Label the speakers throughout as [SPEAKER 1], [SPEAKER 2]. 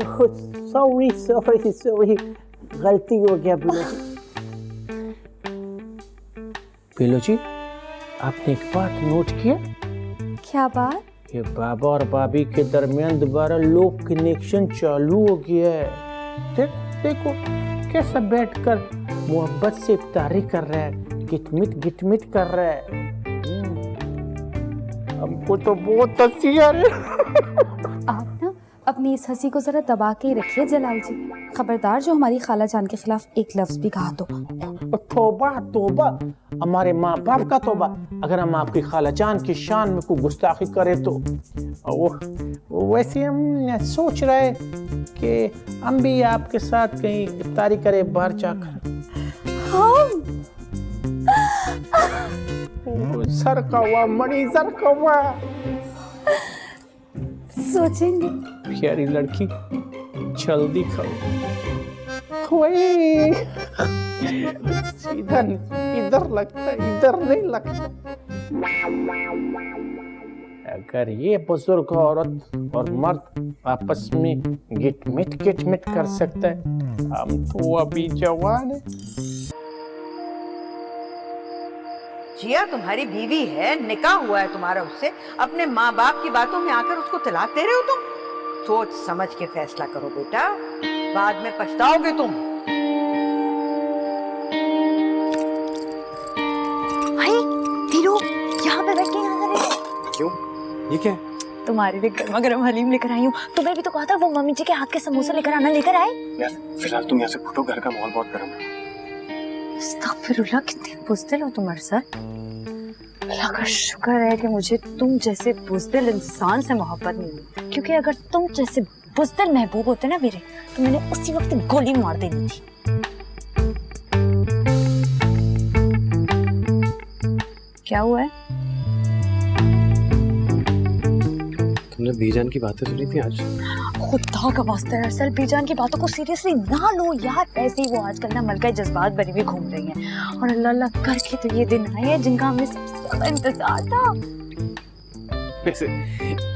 [SPEAKER 1] Sorry sorry sorry, गलती हो गया बिलो जी। बिलो जी, आपने एक बात नोट किया?
[SPEAKER 2] क्या बात?
[SPEAKER 1] ये बाबा और भाभी के दरमियान दोबारा लो कनेक्शन चालू हो गया है। देखो कैसा बैठकर मोहब्बत से इफ्तारी कर रहा है, गिटमिट कर रहा है। हमको तो बहुत हंसी आ रही है।
[SPEAKER 2] आप ना अपनी इस हंसी को जरा दबा के ही रखिए जलाल जी। खबरदार जो हमारी खाला जान के खिलाफ एक लफ्ज भी कहा तो।
[SPEAKER 1] तौबा तौबा, हमारे माँ बाप का तौबा, अगर हम आपकी खाला जान की शान में कोई गुस्ताखी करें तो। वैसे हम सोच रहे कि हम भी आपके साथ कहीं इफ्तारी करें बाहर जाकर। सर का हुआ मणि, सर का हुआ।
[SPEAKER 2] सोचेंगे।
[SPEAKER 1] प्यारी लड़की, जल्दी खाओ। इधर लगता है, इधर नहीं लगता। अगर ये बुजुर्ग औरत और मर्द आपस में गिटमिट कर सकता है, हम तो अभी जवान है।
[SPEAKER 3] जिया तुम्हारी बीवी है, निकाह हुआ है तुम्हारा उससे, अपने माँ बाप की बातों में आकर उसको तलाक दे रहे हो तुम? सोच समझ के फैसला करो बेटा, बाद में पछताओगे तुम।
[SPEAKER 2] भाई धीरू, यहाँ पे बैठ के क्या कर रहे हो?
[SPEAKER 4] क्यों? ये क्या है?
[SPEAKER 2] तुम्हारे लिए गर्मा गर्म हलीम लेकर आई हूँ। तुम्हें भी तो कहा था वो मम्मी जी के हाथ के समोसे लेकर आना, लेकर आए?
[SPEAKER 4] यार फिलहाल तुम यहाँ से फूटो, घर का माहौल बहुत गर्म है।
[SPEAKER 2] अस्तगफिरुल्लाह, कितने बुज़दिल हो तुम अरसद। अल्लाह का शुक्र है कि मुझे तुम जैसे बुज़दिल इंसान से मोहब्बत नहीं हुई, क्योंकि अगर तुम जैसे बुज़दिल महबूब होते ना मेरे, तो मैंने उसी वक्त गोली मार देनी थी। क्या हुआ है?
[SPEAKER 4] तुमने बीजान की बातें सुनी थी आज?
[SPEAKER 2] खुदा का वास्ता है अरसल, बीजान की बातों को सीरियसली ना लो यार। वैसे ही वो आजकल ना मलका जज्बात बनी हुई घूम रही हैं, और अल्लाह अल्लाह करके तो ये दिन आए हैं जिनका हमें सबसे इंतजार था।
[SPEAKER 4] वैसे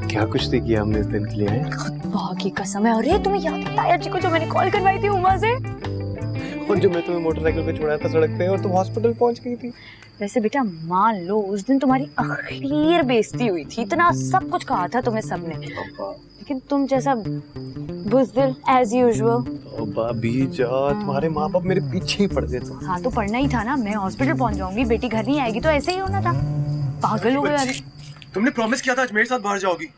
[SPEAKER 4] क्या कुछ नहीं किया हमने इस दिन के लिए है?
[SPEAKER 2] खुदा की कसम है। अरे तुम्हें याद है ताया जी को जो मैंने कॉल करवाई थी उमा से?
[SPEAKER 4] और जो मैं तुम्हें मोटरसाइकिल पे छोड़ा था सड़क पे और तुम हॉस्पिटल पहुंच गई थी।
[SPEAKER 2] वैसे बेटा मान लो उस दिन तुम्हारी आखिर बेइज्जती हुई थी, इतना सब कुछ कहा था तुम्हें सबने, लेकिन तुम जैसा बुज़दिल एज यूजुअल।
[SPEAKER 4] भाभी जा, तुम्हारे माँ बाप मेरे पीछे ही पड़ गए थे।
[SPEAKER 2] हाँ तो पढ़ना ही था ना, मैं हॉस्पिटल पहुंच जाऊंगी, बेटी घर नहीं आएगी, तो ऐसे ही होना था। पागल हो गए अभी।
[SPEAKER 4] तुमने प्रॉमिस किया था आज मेरे साथ बाहर जाओगी।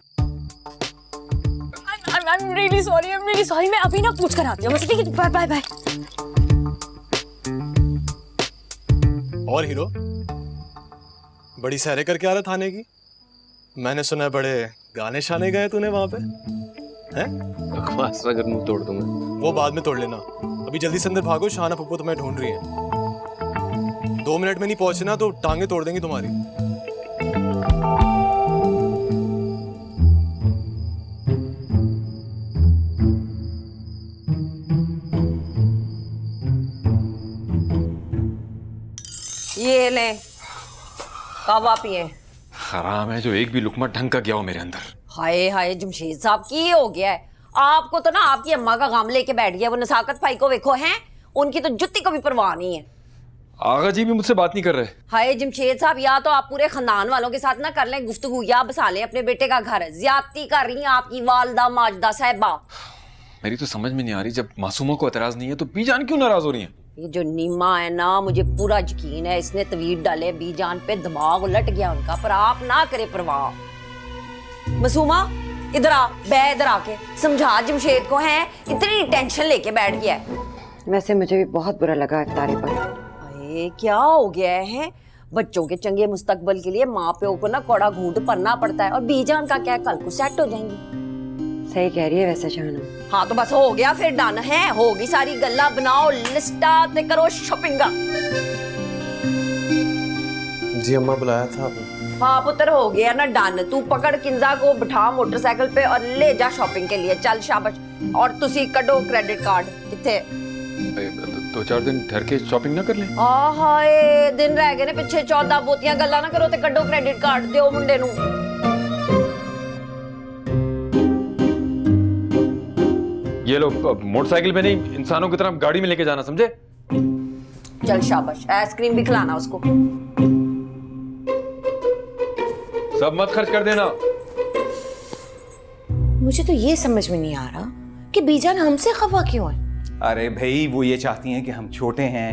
[SPEAKER 2] I'm really sorry, मैं अभी ना पूछ कर आती हूँ। ठीक है, बाय बाय।
[SPEAKER 4] और हीरो बड़ी सैरे करके आ रहा थाने की? मैंने सुना है बड़े गाने शाने गए तूने वहां पे, हैं? बकवास अगर मुंह तोड़ दूंगा। वो बाद में तोड़ लेना, अभी जल्दी से अंदर भागो, शाना पप्पू तुम्हें ढूंढ रही है। 2 मिनट में नहीं पहुंचे ना तो टांगे तोड़ देंगी तुम्हारी।
[SPEAKER 3] ये ले कावा पिए।
[SPEAKER 5] हराम है जो एक भी लुकमा ढंग का गया हो मेरे अंदर।
[SPEAKER 3] हाय हाय जमशेद साहब की हो गया है आपको? तो ना आपकी अम्मा का काम लेके बैठ गया वो नसाकत भाई को, देखो हैं उनकी तो जुत्ती को भी परवाह नहीं है।
[SPEAKER 5] आगा जी भी मुझसे बात नहीं कर रहे।
[SPEAKER 3] हाय जमशेद साहब, या तो आप पूरे खानदान वालों के साथ ना कर लें गुफ्तगू, या बसा लें अपने बेटे का घर। ज्यादती कर रही हैं आपकी वालदा माजदा साहिबा।
[SPEAKER 5] मेरी तो समझ में नहीं आ रही, जब मासूमों को एतराज नहीं है तो बीजान क्यों नाराज हो रही है?
[SPEAKER 3] ये जो नीमा है ना, मुझे पूरा यकीन है इसने तवीर डाले बीजान पे, दिमाग उलट गया उनका, पर आप ना करे परवाह। मासूमा इधर आ, बै इधर आके समझा जमशेद को, है इतनी टेंशन लेके बैठ गया है।
[SPEAKER 6] वैसे मुझे भी बहुत बुरा लगा इफ्तारी पर।
[SPEAKER 3] अरे क्या हो गया है? बच्चों के चंगे मुस्तकबल के लिए माँ प्यो को ना कौड़ा घूंट पड़ना पड़ता है, और बीजान का क्या, कल को सेट हो जाएंगी।
[SPEAKER 6] सही कह रही है वैसे शाना।
[SPEAKER 3] हाँ तो बस हो गया फिर, डन है, होगी सारी गल्ला, बनाओ लिस्टा ते करो शॉपिंगा।
[SPEAKER 4] जी अम्मा बुलाया था आपने?
[SPEAKER 3] हाँ पुत्र हो गया ना डन। तू पकड़ किंजा को, बिठा मोटरसाइकिल पे और ले जा शॉपिंग के लिए, चल शाबाश। और तुसी कटो क्रेडिट कार्ड, किथे
[SPEAKER 5] 2-4 दिन ठहर के शॉपिंग ना कर ले?
[SPEAKER 3] हाय दिन रह गए ने पिछे, 14 बोतियां गल्ला ना करो ते कटो क्रेडिट कार्ड, दियो मुंडे नू।
[SPEAKER 5] ये लो, मोटरसाइकिल पे नहीं, इंसानों की तरह गाड़ी में लेके जाना, समझे?
[SPEAKER 3] चल शाबाश, आइसक्रीम भी खिलाना उसको।
[SPEAKER 5] सब मत खर्च कर देना।
[SPEAKER 3] मुझे तो ये समझ में नहीं आ रहा कि बीजान हमसे खफा क्यों है।
[SPEAKER 7] अरे भाई, वो ये चाहती हैं कि हम छोटे हैं,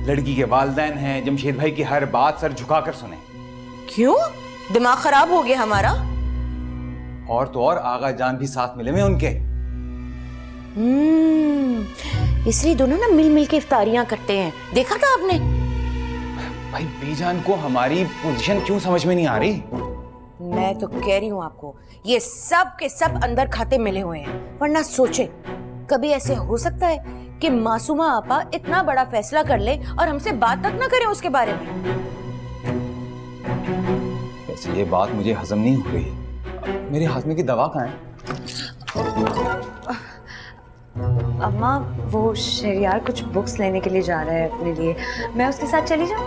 [SPEAKER 7] लड़की के वालिदैन हैं, जमशेद भाई की हर बात सर झुकाकर सुने।
[SPEAKER 3] क्यों? दिमाग खराब हो गया हमारा?
[SPEAKER 7] और तो और आगा जान भी साथ मिले में उनके।
[SPEAKER 3] इसलिए दोनों ना मिल मिल के इफ्तारियां करते हैं, देखा था आपने?
[SPEAKER 7] भाई बीजान को हमारी पोजीशन क्यों समझ में नहीं आ रही?
[SPEAKER 3] मैं तो कह रही हूँ आपको, ये सब के सब अंदर खाते मिले हुए हैं। वरना सोचे, कभी ऐसे हो सकता है कि मासूमा आपा इतना बड़ा फैसला कर ले और हमसे बात तक ना करें उसके बारे में।
[SPEAKER 7] वैसे ये बात मुझे हजम नहीं हो रही। मेरे हाथ में की दवा कहाँ है?
[SPEAKER 2] अम्मा, वो शहरियार कुछ बुक्स लेने के लिए जा रहा है अपने लिए, मैं उसके साथ चली जाऊं?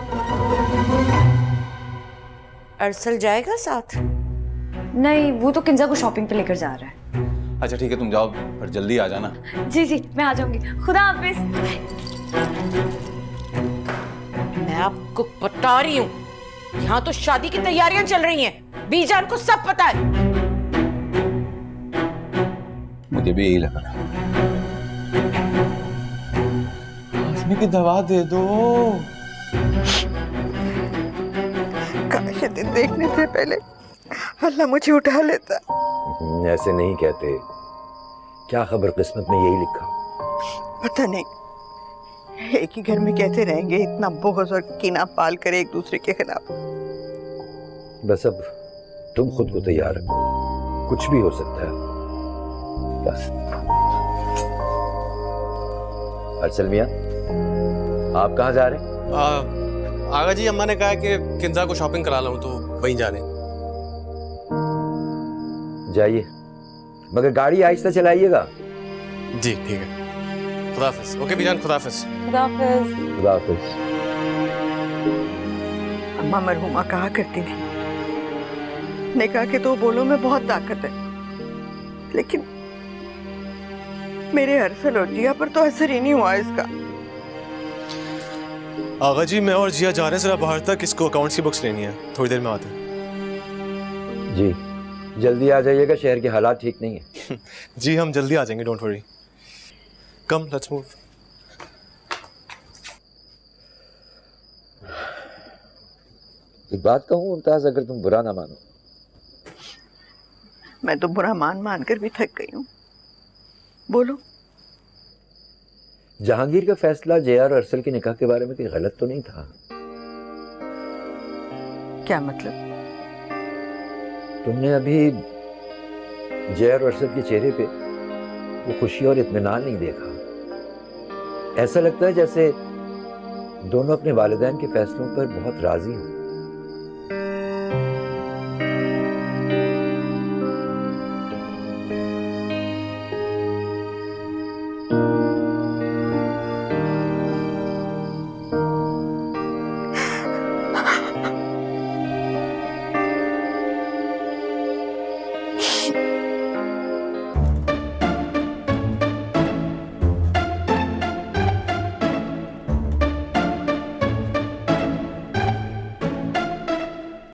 [SPEAKER 3] अरसल जाएगा साथ?
[SPEAKER 2] नहीं, वो तो किंजा को शॉपिंग पे लेकर जा रहा है।
[SPEAKER 7] अच्छा ठीक है, तुम जाओ, पर जल्दी आ जाना।
[SPEAKER 2] जी जी, मैं आ जाऊंगी। खुदा हाफिज।
[SPEAKER 3] मैं आपको बता रही हूँ, यहाँ तो शादी की तैयारियां चल रही हैं। बीजान को सब पता है।
[SPEAKER 7] मुझे भी यही लगा। हाशमी की दवा दे दो।
[SPEAKER 8] काश ये दिन देखने से पहले अल्लाह मुझे उठा लेता।
[SPEAKER 9] ऐसे नहीं कहते, क्या खबर किस्मत में यही लिखा।
[SPEAKER 8] पता नहीं, एक ही घर में कैसे रहेंगे इतना बुग़्ज़ और कीना पाल कर एक दूसरे के खिलाफ।
[SPEAKER 9] बस अब तुम खुद को तैयार रखो, कुछ भी हो सकता है। बस अरसल मियां, आप कहाँ जा रहे हैं?
[SPEAKER 4] आगा जी, अम्मा ने कहा कि किंजा को शॉपिंग करा लाऊं, तो वहीं जा रहे हैं।
[SPEAKER 9] जाइए, मगर गाड़ी आहिस्ता चलाइएगा।
[SPEAKER 4] जी ठीक है, खुदाफिज। ओके बीजान, खुदाफिज।
[SPEAKER 2] खुदा हाफिज।
[SPEAKER 9] खुदा हाफिज।
[SPEAKER 8] अम्मा मरहुमा कहा करती थी, निकाह के दो बोलों में बहुत ताकत है, लेकिन मेरे अरसल और जिया पर तो असर ही नहीं हुआ इसका।
[SPEAKER 4] आगा जी, मैं और जिया जा रहे हैं जरा बाहर तक, इसको अकाउंट्स की बुक्स लेनी है, थोड़ी देर में आते हैं।
[SPEAKER 9] जी जल्दी आ जाइएगा, शहर के हालात ठीक नहीं है।
[SPEAKER 4] जी हम जल्दी आ जाएंगे, don't worry. Come, let's move.
[SPEAKER 9] एक बात कहूँ मुमताज, अगर तुम बुरा ना मानो।
[SPEAKER 8] मैं तो बुरा मान कर भी थक गई हूँ। बोलो।
[SPEAKER 9] जहांगीर का फैसला जे.आर. और अरसल के निकाह के बारे में कोई गलत तो नहीं था?
[SPEAKER 8] क्या मतलब?
[SPEAKER 9] तुमने अभी जे.आर. और अरसल के चेहरे पे वो खुशी और इत्मीनान नहीं देखा। ऐसा लगता है जैसे दोनों अपने वालिदैन के फैसलों पर बहुत राजी हों।